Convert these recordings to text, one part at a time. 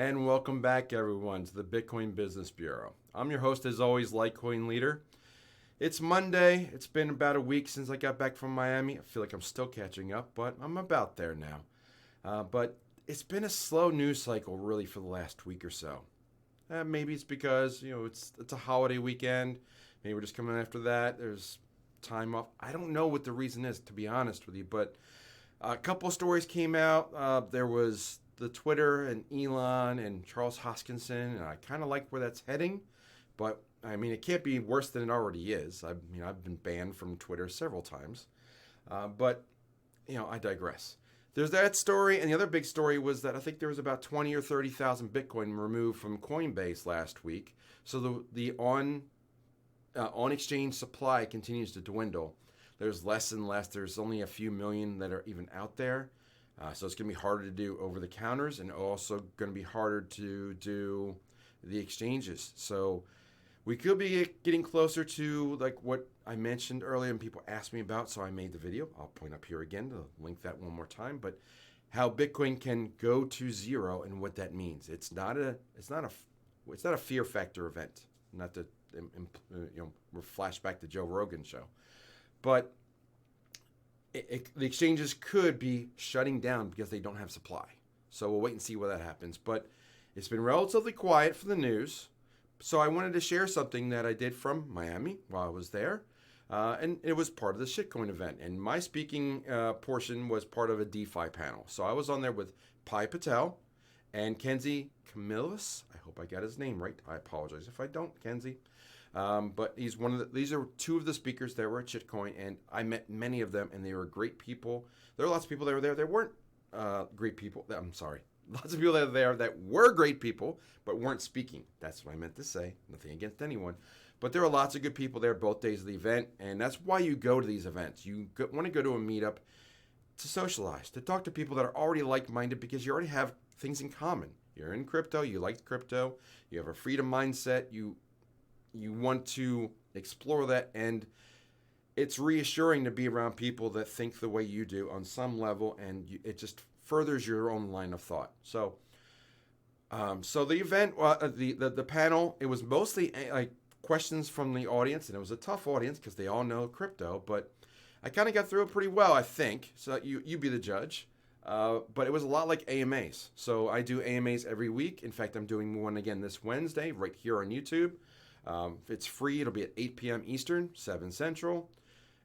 And welcome back, everyone, to the Bitcoin Business Bureau. I'm your host, as always, LitecoinLeader. It's Monday. It's been about a week since I got back from Miami. I feel like I'm still catching up, but I'm about there now. But it's been a slow news cycle, really, for the last week or so. Maybe it's because, it's a holiday weekend. Maybe we're just coming after that. There's time off. I don't know what the reason is, to be honest with you, but a couple of stories came out. There was the Twitter and Elon and Charles Hoskinson, and I kind of like where that's heading, but I mean, it can't be worse than it already is. I've been banned from Twitter several times, but I digress. There's that story, and the other big story was that I think there was about 20 or 30,000 Bitcoin removed from Coinbase last week. So the on-exchange supply continues to dwindle. There's less and less. There's only a few million that are even out there. So it's going to be harder to do over the counters, and also going to be harder to do the exchanges. So we could be getting closer to like what I mentioned earlier and people asked me about, so I made the video. I'll point up here again to link that one more time. But how Bitcoin can go to zero and what that means. It's not a fear factor event. Not to flash back to Joe Rogan's show, but the exchanges could be shutting down because they don't have supply. So we'll wait and see where that happens. But it's been relatively quiet for the news. So I wanted to share something that I did from Miami while I was there. And it was part of the Shitcoin event. And my speaking portion was part of a DeFi panel. So I was on there with Patel and Kenzie Camilus. I hope I got his name right. I apologize if I don't, Kenzie. But he's these are two of the speakers that were at Shitcoin, and I met many of them, and they were great people. There were lots of people that were there that weren't great people. I'm sorry. Lots of people that were there that were great people, but weren't speaking. That's what I meant to say. Nothing against anyone. But there were lots of good people there both days of the event, and that's why you go to these events. You want to go to a meetup to socialize, to talk to people that are already like-minded because you already have things in common. You're in crypto. You like crypto. You have a freedom mindset. You want to explore that, and it's reassuring to be around people that think the way you do on some level, and it just furthers your own line of thought. So, the event, the panel, it was mostly like questions from the audience, and it was a tough audience because they all know crypto, but I kind of got through it pretty well, I think. So you be the judge. But it was a lot like AMAs. So I do AMAs every week. In fact, I'm doing one again this Wednesday right here on YouTube. It's free. It'll be at 8 p.m. Eastern, 7 Central.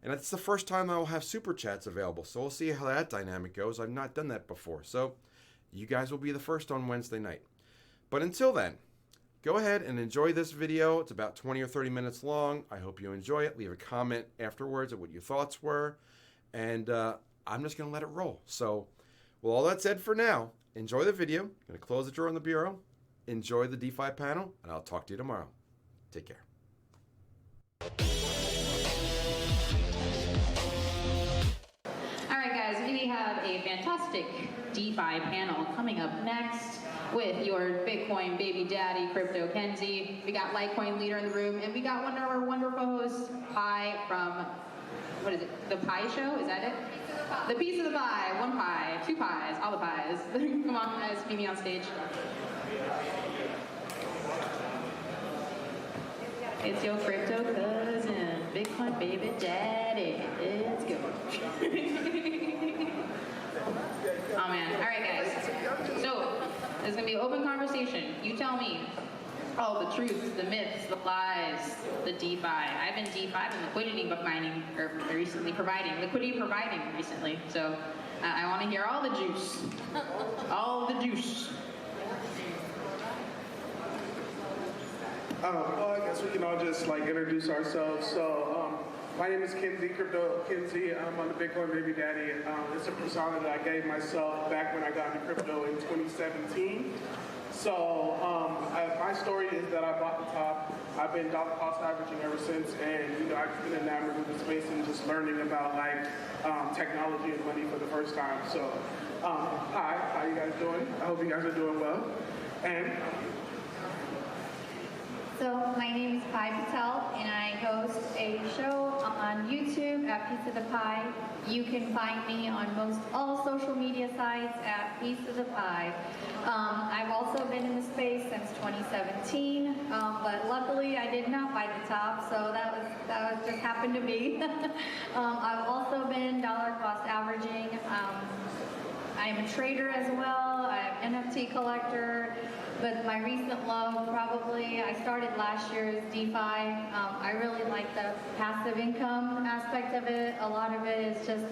And it's the first time I will have super chats available. So we'll see how that dynamic goes. I've not done that before. So you guys will be the first on Wednesday night. But until then, go ahead and enjoy this video. It's about 20 or 30 minutes long. I hope you enjoy it. Leave a comment afterwards of what your thoughts were. And I'm just going to let it roll. So, all that said for now, enjoy the video. I'm going to close the drawer in the bureau. Enjoy the DeFi panel, and I'll talk to you tomorrow. Take care. All right, guys, we have a fantastic DeFi panel coming up next with your Bitcoin baby daddy, Crypto Kenzie. We got LitecoinLeader in the room, and we got one of our wonderful hosts, Pi from, what is it, The Pie Show? Is that it? The Piece of the Pie. One pie, two pies, all the pies. Come on, guys, meet me on stage. It's your crypto cousin, Bitcoin baby daddy. Let's go. Oh man. All right, guys. So there's gonna be an open conversation. You tell me all the truths, the myths, the lies, the DeFi. I've been DeFi, I've been liquidity providing recently. So I want to hear all the juice, all the juice. Well, I guess we can all just introduce ourselves. So my name is Kenzie, Crypto Kenzie. I'm on the Bitcoin baby daddy. It's a persona that I gave myself back when I got into crypto in 2017. So my story is that I bought the top. I've been dollar cost averaging ever since, and I've just been enamored with the space and just learning about technology and money for the first time. So hi, how you guys doing? I hope you guys are doing well. And So my name is Patel, and I host a show on on YouTube at Piece of the Pie. You can find me on most all social media sites at Piece of the Pie. I've also been in the space since 2017, but luckily I did not buy the top, so that just happened to be. I've also been dollar cost averaging. I am a trader as well. I'm an NFT collector. But my recent love, probably, I started last year, is DeFi. I really like the passive income aspect of it. A lot of it is just,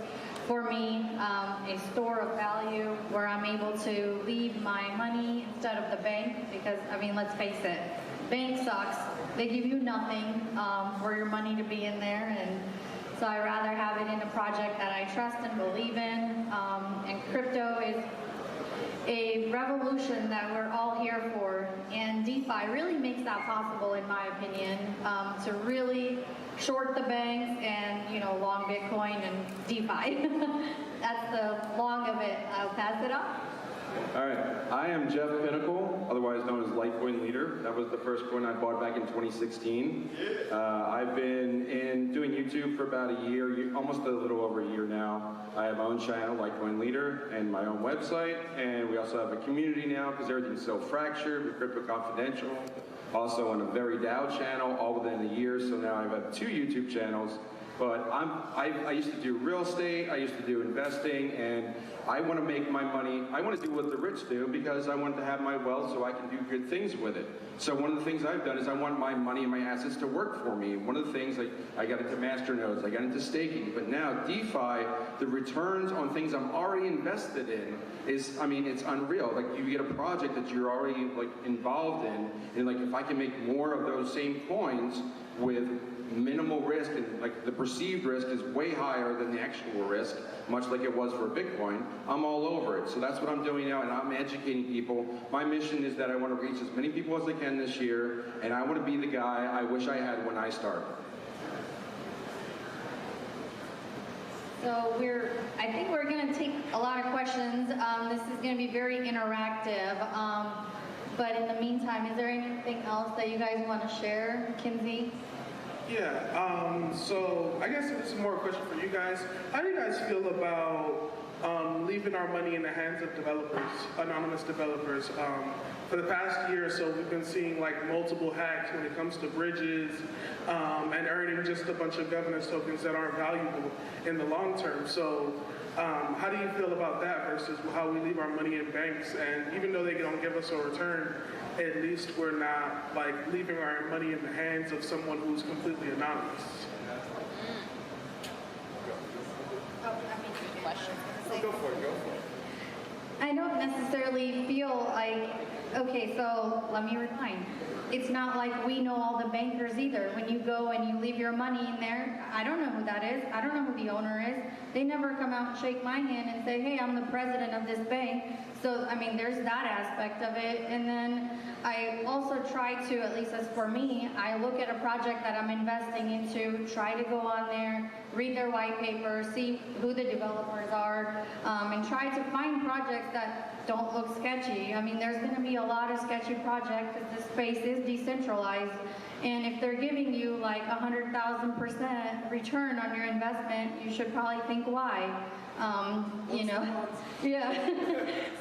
for me, a store of value where I'm able to leave my money instead of the bank. Because, I mean, let's face it, bank sucks. They give you nothing for your money to be in there. And so I'd rather have it in a project that I trust and believe in. And crypto is a revolution that we're all here for, and DeFi really makes that possible, in my opinion, to really short the banks and, you know, long Bitcoin and DeFi. That's the long of it. I'll pass it off. All right, I am Jeff Pinnacle, otherwise known as LitecoinLeader. That was the first coin I bought back in 2016. I've been doing YouTube for about a year, almost a little over a year now. I have my own channel, LitecoinLeader, and my own website, and we also have a community now because everything's so fractured with CryptoConfidential. Also on a Very DAO channel, all within a year, so now I have 2 YouTube channels. But I used to do real estate, I used to do investing, and I want to make my money, I want to do what the rich do because I want to have my wealth so I can do good things with it. So one of the things I've done is I want my money and my assets to work for me. One of the things, like, I got into masternodes, I got into staking, but now DeFi, the returns on things I'm already invested in is, I mean, it's unreal. Like, you get a project that you're already, like, involved in, and, like, if I can make more of those same coins with minimal risk, and like the perceived risk is way higher than the actual risk, much like it was for Bitcoin, I'm all over it. So that's what I'm doing now, and I'm educating people. My mission is that I want to reach as many people as I can this year, and I want to be the guy I wish I had when I started. So I think we're going to take a lot of questions. This is going to be very interactive. But in the meantime, is there anything else that you guys want to share, Kenzie? Yeah, so I guess this is more a question for you guys. How do you guys feel about leaving our money in the hands of developers, anonymous developers? For the past year or so, we've been seeing like multiple hacks when it comes to bridges and earning just a bunch of governance tokens that aren't valuable in the long term. So how do you feel about that versus how we leave our money in banks? And even though they don't give us a return, at least we're not like leaving our money in the hands of someone who's completely anonymous. Go for it. I don't necessarily feel like, okay, so let me rewind. It's not like we know all the bankers either. When you go and you leave your money in there, I don't know who that is. I don't know who the owner is. They never come out and shake my hand and say, hey, I'm the president of this bank. So, I mean, there's that aspect of it. And then I also try to, at least as for me, I look at a project that I'm investing into, try to go on there, read their white paper, see who the developers are, and try to find projects that don't look sketchy. I mean, there's going to be a lot of sketchy projects because this space is decentralized. And if they're giving you like 100,000% return on your investment, you should probably think why. You know, yeah.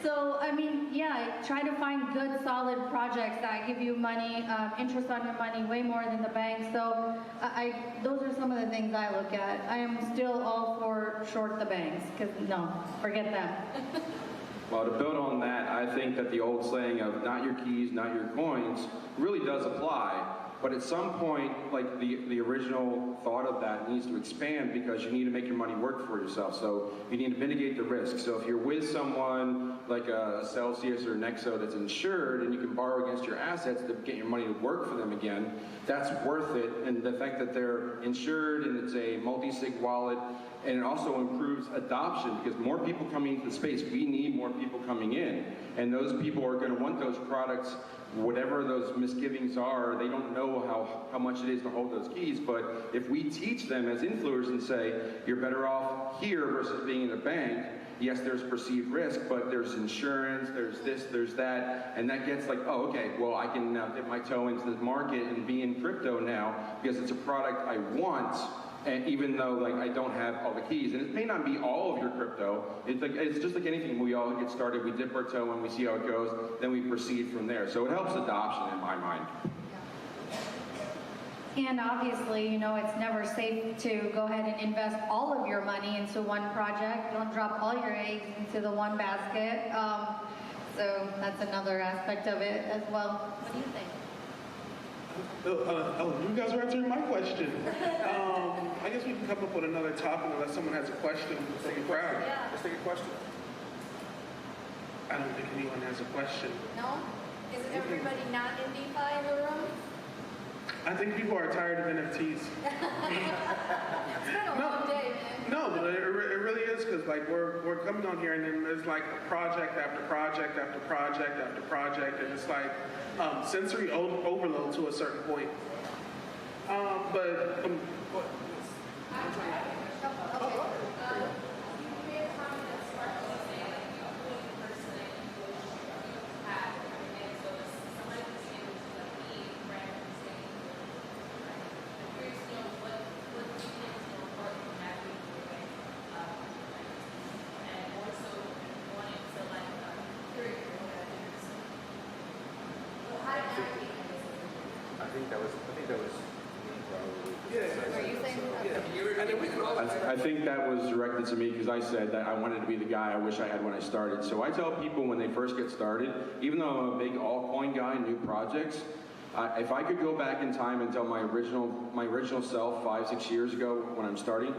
So, I mean, yeah, try to find good, solid projects that give you money, interest on your money way more than the bank. So, those are some of the things I look at. I am still all for short the banks, because no, forget that. Well, to build on that, I think that the old saying of not your keys, not your coins really does apply. But at some point, like the original thought of that needs to expand because you need to make your money work for yourself. So you need to mitigate the risk. So if you're with someone like a Celsius or Nexo that's insured and you can borrow against your assets to get your money to work for them again, that's worth it. And the fact that they're insured and it's a multi-sig wallet, and it also improves adoption because more people coming into the space, we need more people coming in. And those people are going to want those products, whatever those misgivings are. They don't know how much it is to hold those keys, but if we teach them as influencers and say, you're better off here versus being in a bank, yes, there's perceived risk, but there's insurance, there's this, there's that, and that gets like, oh, okay, well, I can now dip my toe into the market and be in crypto now because it's a product I want And even though like I don't have all the keys, and it may not be all of your crypto, it's just like anything. We all get started, we dip our toe and we see how it goes, then we proceed from there. So it helps adoption in my mind. And obviously, you know, it's never safe to go ahead and invest all of your money into one project. Don't drop all your eggs into the one basket. So that's another aspect of it as well. What do you think? You guys are answering my question. I guess we can come up with another topic unless someone has a question from the crowd. Yeah. Let's take a question. I don't think anyone has a question. No? Is everybody not in DeFi in the room? I think people are tired of NFTs. It's been a long day, man. No, but it really is, because like we're coming on here and then there's like project after project after project after project, and it's like sensory overload to a certain point. I think that was directed to me because I said that I wanted to be the guy I wish I had when I started. So I tell people when they first get started, even though I'm a big altcoin guy, new projects, if I could go back in time and tell my original self 5-6 years ago when I'm starting,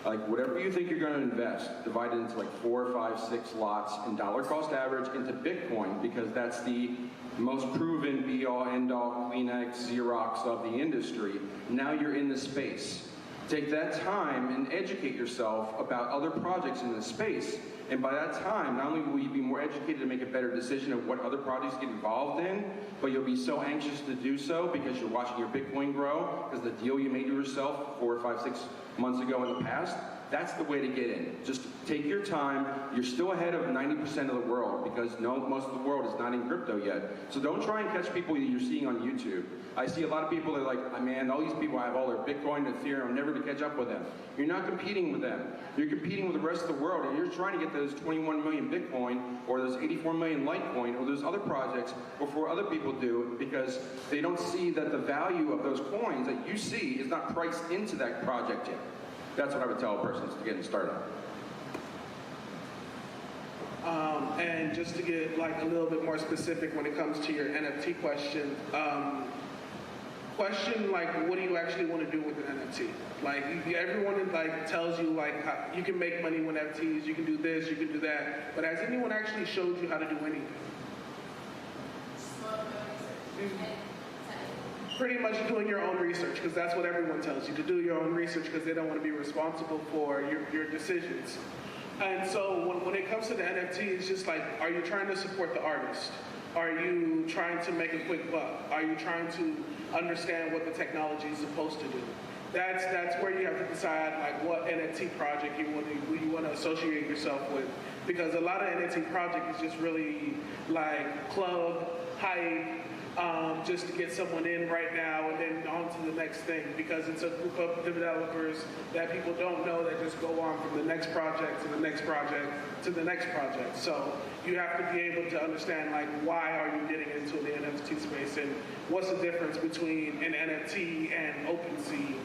like whatever you think you're going to invest, divide it into like 4, 5, 6 lots and dollar cost average into Bitcoin, because that's the most proven be-all, end-all, Kleenex, Xerox of the industry. Now you're in the space. Take that time and educate yourself about other projects in the space. And by that time, not only will you be more educated to make a better decision of what other projects get involved in, but you'll be so anxious to do so because you're watching your Bitcoin grow, because the deal you made to yourself 4, 5, 6 months ago in the past, that's the way to get in. Just take your time. You're still ahead of 90% of the world because most of the world is not in crypto yet. So don't try and catch people that you're seeing on YouTube. I see a lot of people that are like, oh, man, all these people have all their Bitcoin and Ethereum. I'm never going to catch up with them. You're not competing with them. You're competing with the rest of the world, and you're trying to get those 21 million Bitcoin or those 84 million Litecoin or those other projects before other people do, because they don't see that the value of those coins that you see is not priced into that project yet. That's what I would tell a person to getting started. And just to get like a little bit more specific when it comes to your NFT question, like, what do you actually want to do with an NFT? Like, everyone like tells you like how you can make money with NFTs, you can do this, you can do that, but has anyone actually showed you how to do anything? Pretty much doing your own research, because that's what everyone tells you, to do your own research, because they don't want to be responsible for your decisions. And so when it comes to the NFT, it's just like, are you trying to support the artist? Are you trying to make a quick buck? Are you trying to understand what the technology is supposed to do? That's where you have to decide like what NFT project you want to associate yourself with, because a lot of NFT project is just really like club hype, just to get someone in right now and then on to the next thing, because it's a group of developers that people don't know that just go on from the next project to the next project to the next project. So you have to be able to understand like why are you getting into the NFT space, and what's the difference between an NFT and OpenSea.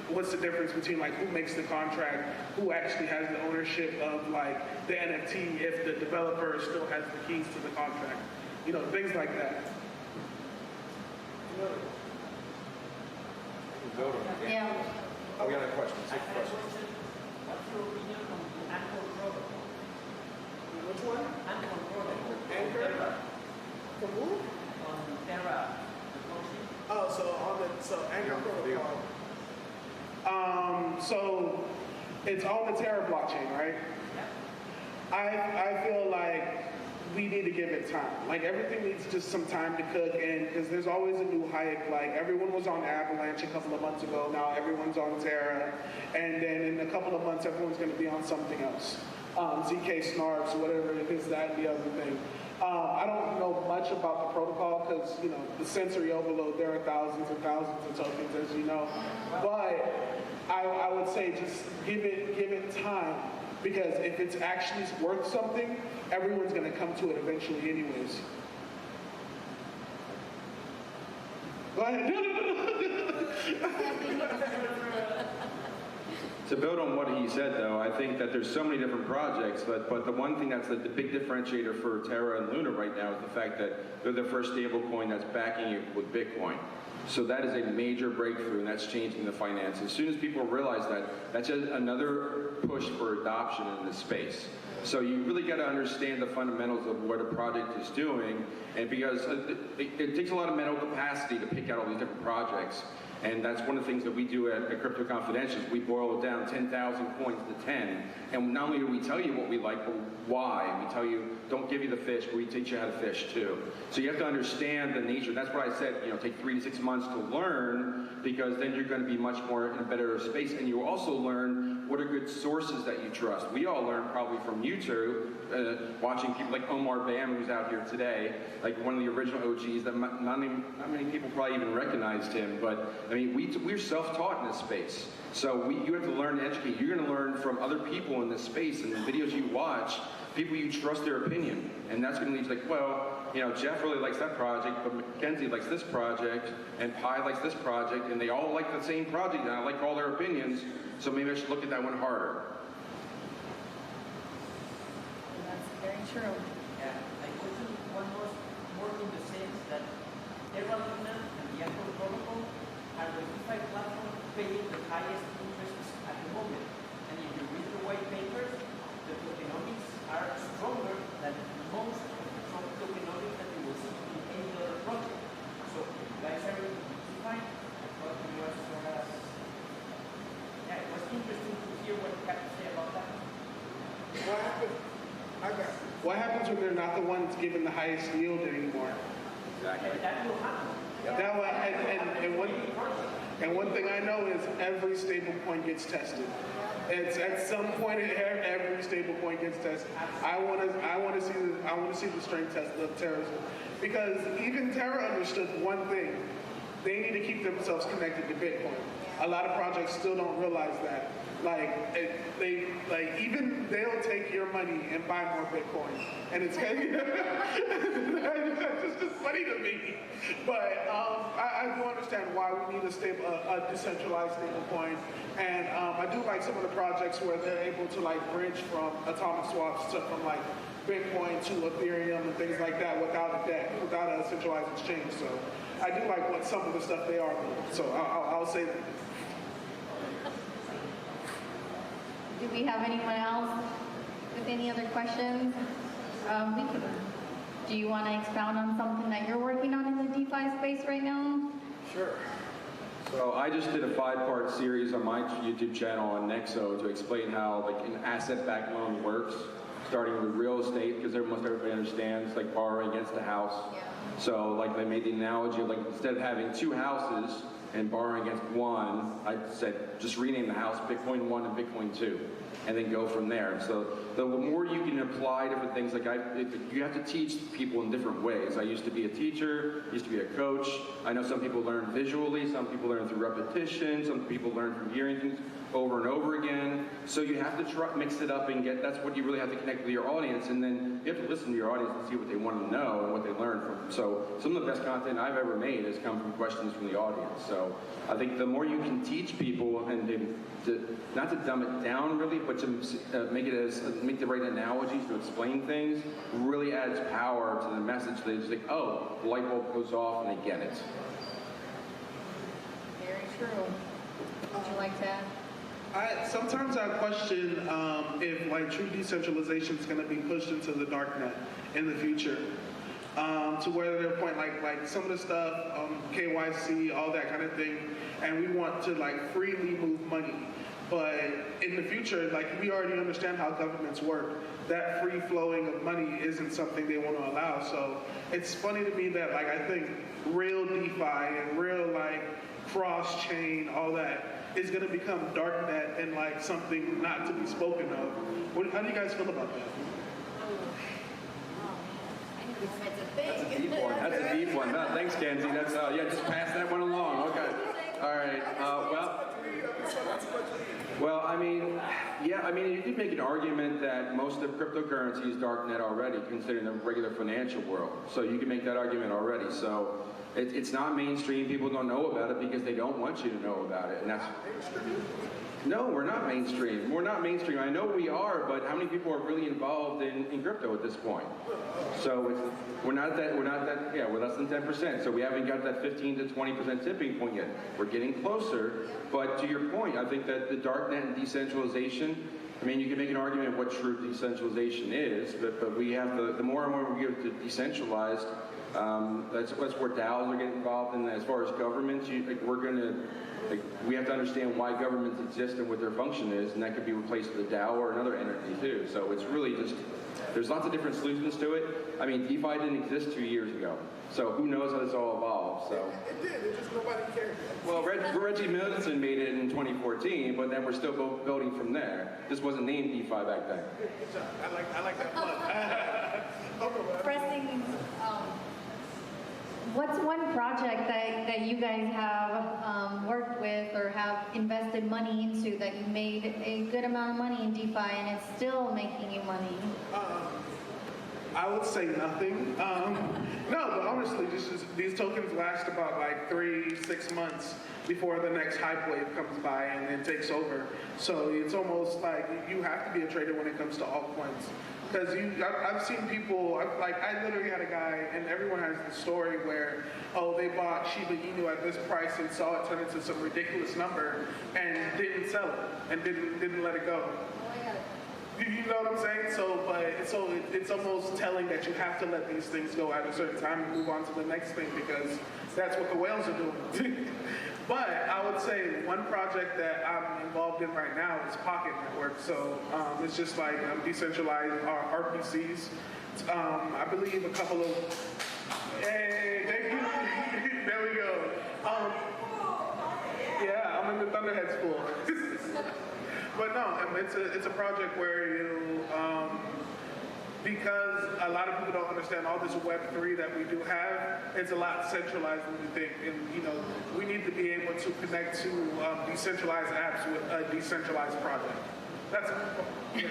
What's the difference between like who makes the contract, who actually has the ownership of like the NFT if the developer still has the keys to the contract, you know, things like that. Yeah. Oh, we got a question. Take a question. What's your opinion on the Anchor protocol? Which one? Anchor protocol. Anchor? From who? On Terra. Oh, so Anchor protocol. So it's on the Terra blockchain, right? I feel like we need to give it time. Like everything needs just some time to cook, and because there's always a new hype. Like everyone was on Avalanche a couple of months ago, now everyone's on Terra, and then in a couple of months everyone's going to be on something else. ZK Snarks, whatever it is, that and the other thing. I don't know much about the protocol because, you know, the sensory overload, there are thousands and thousands of tokens, as you know. But I I would say just give it time, because if it's actually worth something, everyone's going to come to it eventually anyways. Go ahead. To build on what he said, though, I think that there's so many different projects, but the one thing that's the big differentiator for Terra and Luna right now is the fact that they're the first stablecoin that's backing it with Bitcoin. So that is a major breakthrough, and that's changing the finance. As soon as people realize that, that's just another push for adoption in this space. So you really got to understand the fundamentals of what a project is doing, and because it takes a lot of mental capacity to pick out all these different projects. And that's one of the things that we do at CryptoConfidential. We boil it down 10,000 coins to 10. And not only do we tell you what we like, but why. We tell you, don't give you the fish, but we teach you how to fish too. So you have to understand the nature. That's what I said, take 3 to 6 months to learn, because then you're going to be much more in a better space. And you also learn what are good sources that you trust. We all learn probably from YouTube, watching people like Omar Bam, who's out here today, like one of the original OGs that not many people probably even recognized him. But I mean, we're self-taught in this space. So you have to learn and educate. You're going to learn from other people in this space, and the videos you watch, people you trust their opinion. And that's going to lead you like, well, Jeff really likes that project, but Mackenzie likes this project, and Pi likes this project, and they all like the same project, and I like all their opinions, so maybe I should look at that one harder. That's very true. Yeah, like one was more in the sense that Terra Luna and the Apple protocol are the DeFi platform paying the highest interests at the moment. And if you read the white papers, the tokenomics are stronger than most of the tokenomics that you will see in any other project. So if you guys are in DeFi, I thought it was it was interesting to hear what you have to say about that. What happens when they're not the ones giving the highest yield anymore? Exactly. That will happen. That will, and one thing I know is every stable coin gets tested. It's at some point every stable coin gets tested. I want to see the strength test of Terra, because even Terra understood one thing: they need to keep themselves connected to Bitcoin. A lot of projects still don't realize that. Even they'll take your money and buy more Bitcoin, and it's just funny to me. But I do understand why we need a decentralized stable coin, and I do like some of the projects where they're able to bridge from atomic swaps from Bitcoin to Ethereum and things like that without a debt, without a centralized exchange. So I do like some of the stuff they are doing. So I'll say that. Do we have anyone else with any other questions? Do you want to expound on something that you're working on in the DeFi space right now? Sure. So I just did a 5-part series on my YouTube channel on Nexo to explain how an asset-backed loan works, starting with real estate, because almost everybody understands borrowing against a house. Yeah. So they made the analogy of instead of having 2 houses and borrowing against one, I said just rename the house Bitcoin 1 and Bitcoin 2, and then go from there. So the more you can apply different things, you have to teach people in different ways. I used to be a teacher, used to be a coach. I know some people learn visually, some people learn through repetition, some people learn from hearing things over and over again. So you have to mix it up and that's what you really have to connect with your audience, and then you have to listen to your audience and see what they want to know and what they learn from. So some of the best content I've ever made has come from questions from the audience. So I think the more you can teach people, and not to dumb it down really, but to make the right analogies to explain things, really adds power to the message. They just think, oh, the light bulb goes off and they get it. Very true. Would you like to add? Sometimes I question if true decentralization is going to be pushed into the darknet in the future, to where they're point like some of the stuff, KYC, all that kind of thing, and we want to freely move money. But in the future, we already understand how governments work. That free flowing of money isn't something they want to allow. So it's funny to me that I think real DeFi and real cross-chain, all that, is going to become darknet and something not to be spoken of. How do you guys feel about that? That's a deep one. That's a deep one. No, thanks, Kenzie. That's just pass that one along. Okay. All right. Well. I mean, you could make an argument that most of cryptocurrency is darknet already, considering the regular financial world. So you can make that argument already. So it's not mainstream. People don't know about it because they don't want you to know about it. And that's no, we're not mainstream. We're not mainstream. I know we are, but how many people are really involved in crypto at this point? So we're less than 10%. So we haven't got that 15 to 20% tipping point yet. We're getting closer. But to your point, I think that the darknet and decentralization, I mean, you can make an argument of what true decentralization is, but we have the more and more we get to decentralized, that's where DAOs are getting involved. And as far as governments, we have to understand why governments exist and what their function is, and that could be replaced with a DAO or another entity too. So it's really just, there's lots of different solutions to it. I mean, DeFi didn't exist 2 years ago, so who knows how this all evolved. So It did, it just nobody cared. well, Reggie Milton made it in 2014, but then we're still building from there. This wasn't named DeFi back then. Good job. I like that plug. Pressing, what's one project that you guys have worked with or have invested money into that you made a good amount of money in DeFi and it's still making you money? I would say nothing. No, but honestly, these tokens last about like 3-6 months before the next hype wave comes by and then takes over. So it's almost like you have to be a trader when it comes to altcoins. Because I've seen people, I literally had a guy, and everyone has the story where, oh, they bought Shiba Inu at this price and saw it turn into some ridiculous number and didn't sell it and didn't let it go. You know what I'm saying? So it's almost telling that you have to let these things go at a certain time and move on to the next thing because that's what the whales are doing. But I would say one project that I'm involved in right now is Pocket Network. So it's just like decentralized RPCs. I believe a couple of, hey, thank you. There we go. Yeah, I'm in the Thunderhead school. But no, it's a project where because a lot of people don't understand all this Web3 that we do have, it's a lot centralized than we think. And we need to be able to connect to decentralized apps with a decentralized project. That's it.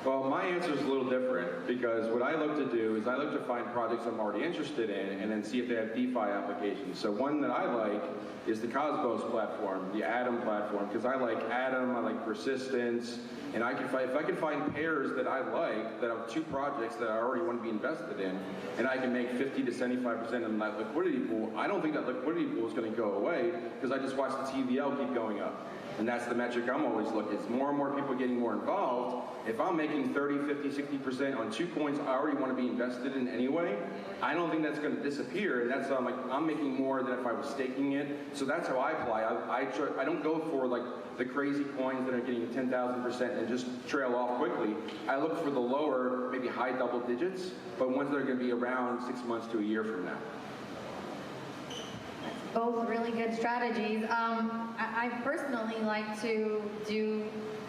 Well, my answer is a little different because what I look to do is I look to find projects I'm already interested in and then see if they have DeFi applications. So one that I like is the Cosmos platform, the Atom platform, because I like Atom, I like persistence, and if I can find pairs that I like that have two projects that I already want to be invested in, and I can make 50 to 75% in that liquidity pool, I don't think that liquidity pool is going to go away because I just watch the TVL keep going up. And that's the metric I'm always looking at. It's more and more people getting more involved. If I'm making 30, 50, 60% on 2 coins I already want to be invested in anyway, I don't think that's going to disappear. And that's I'm making more than if I was staking it. So that's how I apply. I don't go for like the crazy coins that are getting 10,000% and just trail off quickly. I look for the lower, maybe high double digits, but ones that are going to be around 6 months to a year from now. Both really good strategies. I personally like to do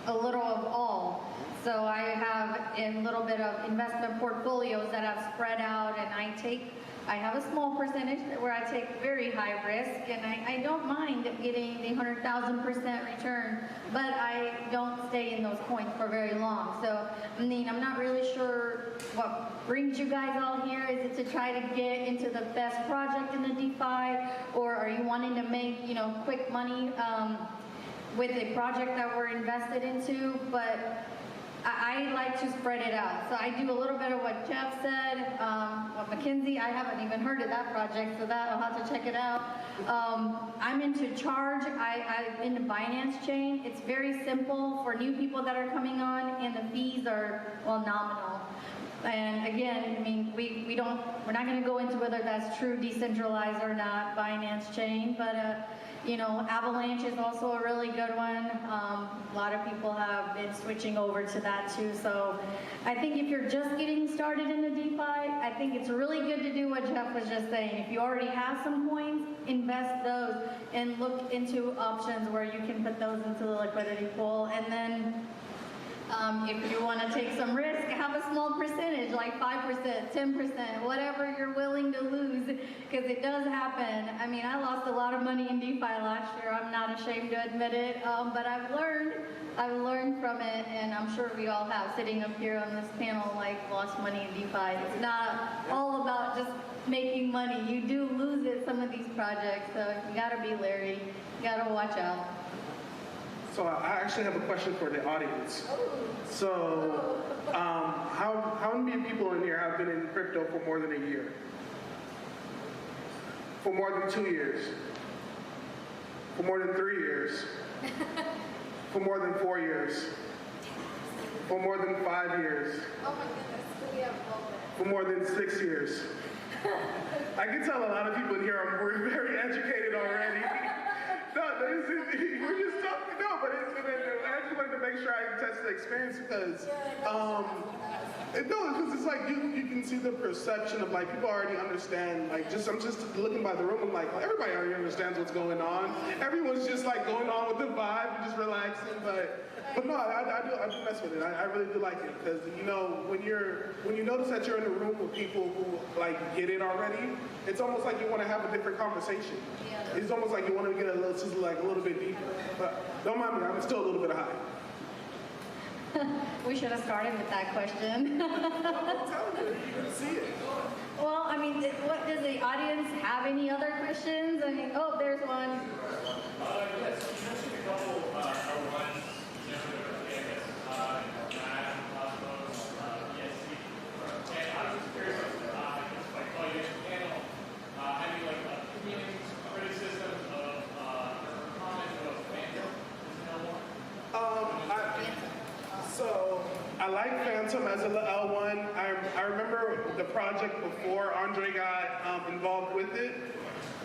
a little of all. So I have a little bit of investment portfolios that have spread out, and I have a small percentage where I take very high risk, and I don't mind getting the 100,000% return, but I don't stay in those coins for very long. So, I mean, I'm not really sure what brings you guys all here. Is it to try to get into the best project in the DeFi, or are you wanting to make, quick money with a project that we're invested into? But I like to spread it out. So I do a little bit of what Jeff said, what Mackenzie, I haven't even heard of that project, so that I'll have to check it out. I'm into Charge, I'm into Binance Chain. It's very simple for new people that are coming on, and the fees are, nominal. And again, I mean, we're not going to go into whether that's true decentralized or not, Binance Chain, but Avalanche is also a really good one. A lot of people have been switching over to that too. So I think if you're just getting started in the DeFi, I think it's really good to do what Jeff was just saying. If you already have some coins, invest those and look into options where you can put those into the liquidity pool. And then If you want to take some risk, have a small percentage, like 5%, 10%, whatever you're willing to lose, because it does happen. I mean, I lost a lot of money in DeFi last year. I'm not ashamed to admit it, but I've learned from it, and I'm sure we all have, sitting up here on this panel, like, lost money in DeFi. It's not all about just making money. You do lose it, some of these projects, so you gotta be leery. You gotta watch out. So I actually have a question for the audience. So how many people in here have been in crypto for more than a year? For more than 2 years? For more than 3 years? For more than 4 years? For more than 5 years? Oh my goodness, we have For more than 6 years? I can tell a lot of people in here are very educated already. No, we're just talking. No, but I just wanted to make sure I test the experience because, because it's like you can see the perception of like people already understand. Like I'm just looking by the room. I'm like, well, everybody already understands what's going on. Everyone's just like going on with the vibe and just relaxing. But no, I do mess with it. I really do like it because when you notice that you're in a room with people who like get it already, it's almost like you want to have a different conversation. Yeah. It's almost like you want to get a little bit deeper. But don't mind me, I'm still a little bit high. We should have started with that question. I'm telling you, you can see it. Well, I mean, what does the audience have any other questions? I mean, oh, there's one. Yes, you mentioned a couple L1s, Cosmos, ESC. And I was just curious, you mentioned panel, any opinions, criticisms of, comments of Phantom as an L1? So I like Phantom as an L1. I remember the project before Andre got involved with it.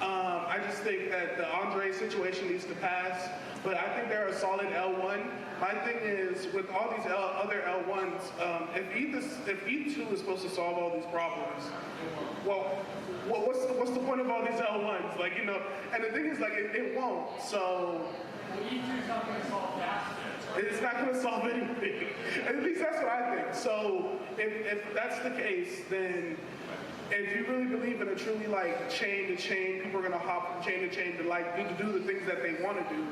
I just think that the Andre situation needs to pass, but I think they're a solid L1. My thing is, with all these other L1s, if ETH2 is supposed to solve all these problems, well, what's the point of all these L1s? Like, and the thing is, like, it won't. So E2 is not going to solve that. it's not going to solve anything. At least that's what I think. So if that's the case, then if you really believe in a truly like chain to chain, people are going to hop from chain to chain to like do the things that they want to do.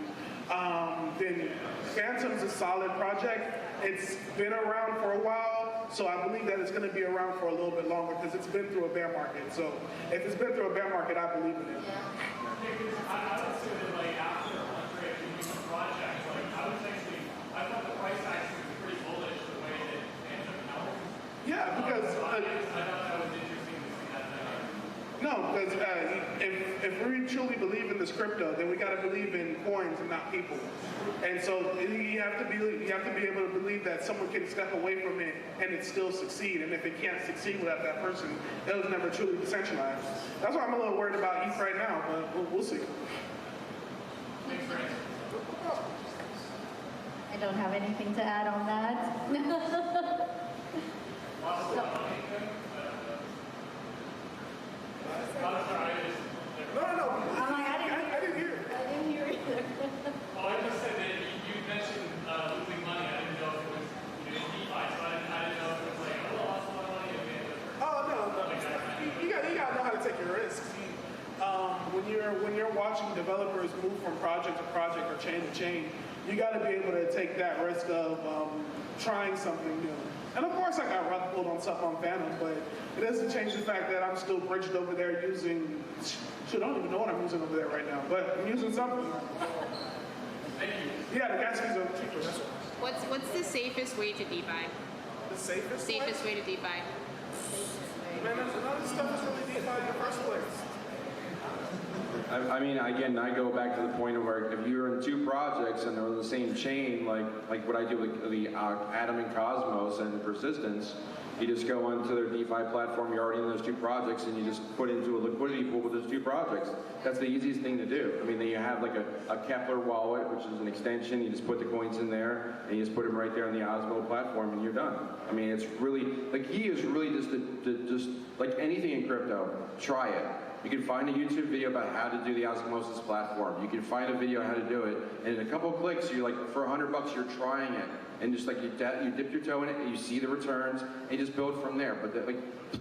Then Phantom's a solid project. It's been around for a while, so I believe that it's going to be around for a little bit longer because it's been through a bear market. So if it's been through a bear market, I believe in it. I would say that like after Andre doing the project, like I thought the price action was pretty bullish the way that Phantom held. Yeah, because I thought that was interesting to see that dynamic. no, because if we truly believe in this crypto, then we got to believe in coins and not people. And so you have to be able to believe that someone can step away from it and it still succeed. And if it can't succeed without that person, it was never truly decentralized. That's why I'm a little worried about ETH right now, but we'll see. Thanks for answering. I don't have anything to add on that. No. I'm like, I didn't hear it. I didn't hear either. Well, I just said that you mentioned losing money. I didn't know if it was in DeFi, so I didn't know if it was like, oh, I lost a lot of money. No. You gotta know how to take your risks. When you're watching developers move from project to project or chain to chain, you got to be able to take that risk of trying something new. And of course, I got rug pulled on stuff on Phantom, but it doesn't change the fact that I'm still bridged over there using. I don't even know what I'm using over there right now, but I'm using something. Yeah, the gas fees are cheaper. That's what. What's the safest way to DeFi? The safest Way to DeFi? Man, none of this stuff is really DeFi in the first place. I mean, again, I go back to the point of where if you're in two projects and they're on the same chain, like what I do with the Atom and Cosmos and Persistence, you just go onto their DeFi platform, you're already in those two projects, and you just put into a liquidity pool with those two projects. That's the easiest thing to do. I mean, then you have like a Kepler wallet, which is an extension, you just put the coins in there, and you just put them right there on the Osmo platform, and you're done. I mean, it's really, the key is really just like anything in crypto, try it. You can find a YouTube video about how to do the osmosis platform. You can find a video how to do it, and in a couple of clicks, you're like, for $100, you're trying it. And just like you dip your toe in it, and you see the returns, and you just build from there. But like,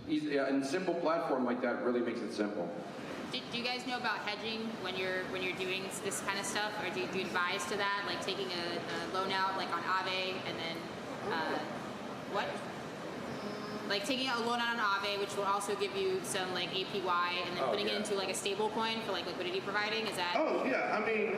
a simple platform like that really makes it simple. Do you guys know about hedging when you're doing this kind of stuff, or do you advise to that, like taking a loan out like on Aave and then what? Like taking a loan out on Aave, which will also give you some like APY, and then putting it into like a stable coin for like liquidity providing. Is that? Oh yeah, I mean,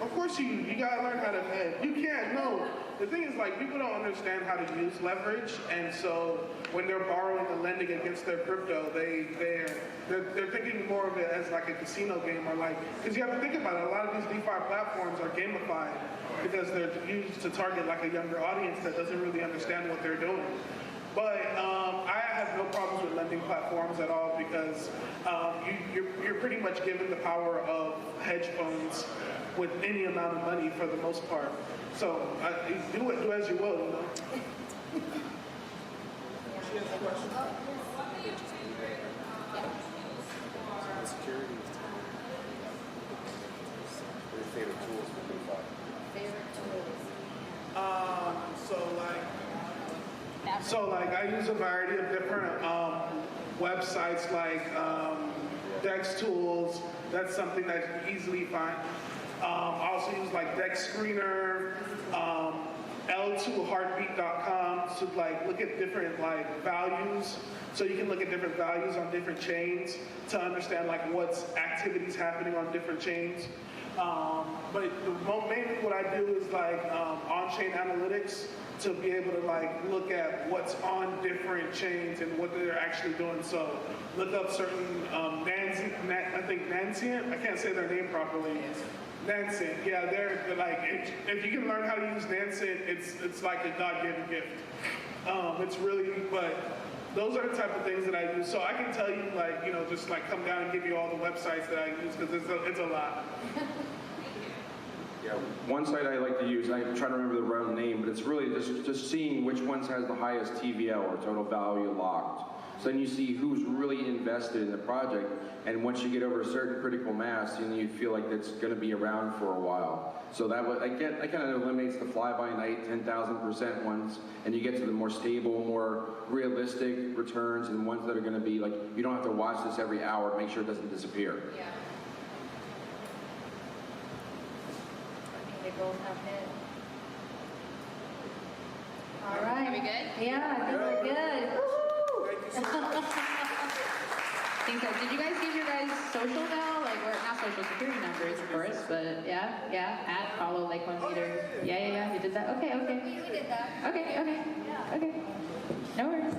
of course you gotta learn how to hedge. You can't know. The thing is, like, people don't understand how to use leverage, and so when they're borrowing and lending against their crypto, they're thinking more of it as like a casino game, or like, because you have to think about it. A lot of these DeFi platforms are gamified because they're used to target like a younger audience that doesn't really understand what they're doing. But I have no problems with lending platforms at all, because you're pretty much given the power of hedge funds with any amount of money for the most part. So do as you will, you know. She has a question. Security is what are your favorite tools for DeFi? Favorite tools. So like I use a variety of different websites, like Dex tools. That's something that you can easily find. I also use like Dex Screener, L2heartbeat.com to like look at different like values. So you can look at different values on different chains to understand like what's activities happening on different chains. But mainly what I do is like on-chain analytics to be able to like look at what's on different chains and what they're actually doing. So look up certain Nancient, I can't say their name properly. Nancient, yeah, they're like, if you can learn how to use Nancient, it's like a God-given gift. It's really, but those are the type of things that I use. So I can tell you, like, you know, just like come down and give you all the websites that I use, because it's a lot. Yeah, one site I like to use, and I'm trying to remember the round name, but it's really just seeing which ones has the highest TVL, or total value locked. So then you see who's really invested in the project, and once you get over a certain critical mass, you feel like it's going to be around for a while. So that kind of eliminates the fly-by-night 10,000% ones, and you get to the more stable, more realistic returns, and ones that are going to be like, you don't have to watch this every hour, make sure it doesn't disappear. Yeah. They both have hit. All right. Are we good? Yeah, I think we're good. Woo-hoo! Thank you so much. Think so. Did you guys give your guys' social now? Like, we're not social security numbers, of course, but yeah. At follow LitecoinLeader. Yeah. You did that. Okay. We did that. Okay. No worries.